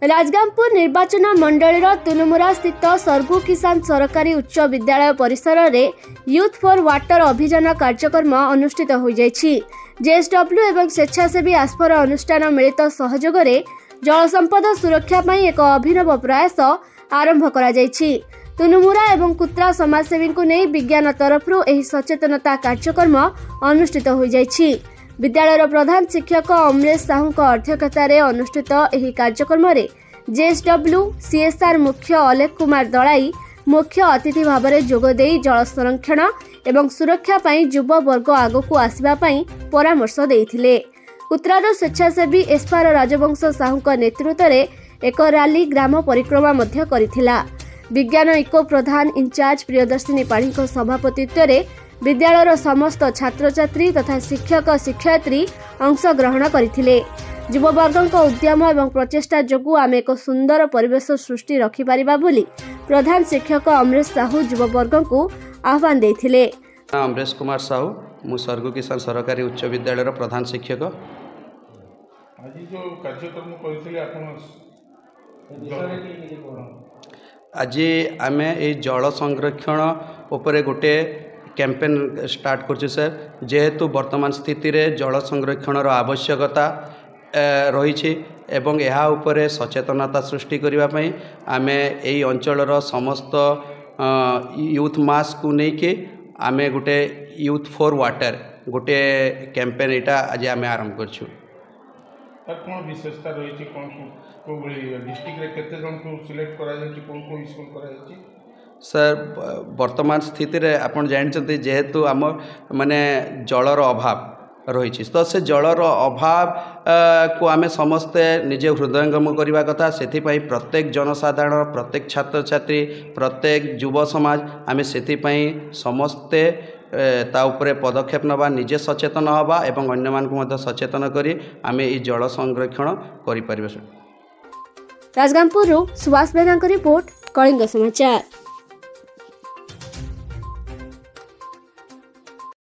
राजगामपुर निर्वाचन मंडल तुनुमुरा स्थित सर्गु किसान सरकारी उच्च विद्यालय परिसर में यूथ फॉर वाटर अभियान कार्यक्रम अनुष्ठित हो जाइछि। जेएसडब्ल्यू एवं स्वेच्छासेवी आस्फर अनुष्ठान मिलित सहयोग में जल संपद सुरक्षा पई एक अभिनव प्रयास आरंभ करा जाइछि। तुनुमुरा एवं कुत्रा समाजसेवी को नहीं विज्ञान तरफ एही सचेतनता कार्यक्रम अनुष्ठित हो जाइछि। विद्यालय प्रधान शिक्षक अमरेश साहू अध्यक्षतार अनुष्ठित एही कार्यक्रम में जेएसडब्ल्यू सीएसआर मुख्य अलेख कुमार दलाई मुख्य अतिथि भाव में जोगदे जल संरक्षण एवं सुरक्षा पई युवा वर्ग आगक आसवा पई परामर्श देइथिले। कुत्रार स्वेच्छासेवी एस्पार राजवंश साहू नेतृत्व में एक रैली ग्राम परिक्रमा मध्य करिथिला। विज्ञान इको प्रधान इंचार्ज प्रियदर्शिनी पाढ़ी सभापतित्व विद्यालयर समस्त छात्र छात्री तथा शिक्षक शिक्षयित्री अंशग्रहण करथिले। युववर्ग उद्यम एवं प्रचेष्टा जोगु आमे एक सुंदर परिवेश सृष्टि रखिपारिबा बोली प्रधान शिक्षक अमरेश साहू युववर्ग को आह्वान देथिले। अमरेश कुमार साहू मु सर्गु किसान सरकारी उच्च विद्यालयर प्रधान शिक्षक। आज जो कार्यक्रम करथिले आपण आज आमे ए जल संरक्षण उपरे गोटे कैंपेन स्टार्ट करछु सर। जेहेतु वर्तमान स्थिति रे जल संरक्षणर आवश्यकता रही एवं यहा उपरे सचेतनता सृष्टि करबा पई आमे एई अंचलर समस्त यूथ मास को लेके आमे गोटे यूथ फॉर वाटर गोटे कैंपेन एटा आज आमे आरंभ करछु। कौन विशेषता रही को डिस्ट्रिक्ट रे केते जन को सिलेक्ट करा जाय कोन स्कूल करा जाय सर। वर्तमान स्थिति रे आपण जानते जेहेतु आम माने जलर अभाव रही तो से जलर अभाव को आमे समस्ते निजे हृदयंगम करने कथा। से प्रत्येक जनसाधारण प्रत्येक छात्र छात्री प्रत्येक युव समाज आमे से समस्ते ता उपरे पदक्षेप नवा निजे सचेतन हवा एवं अन्य मान सचेतन करी आमे ई जल संरक्षण करि परिबे। राजगामपुर सुभाष बेगा रिपोर्ट कलिंग समाचार।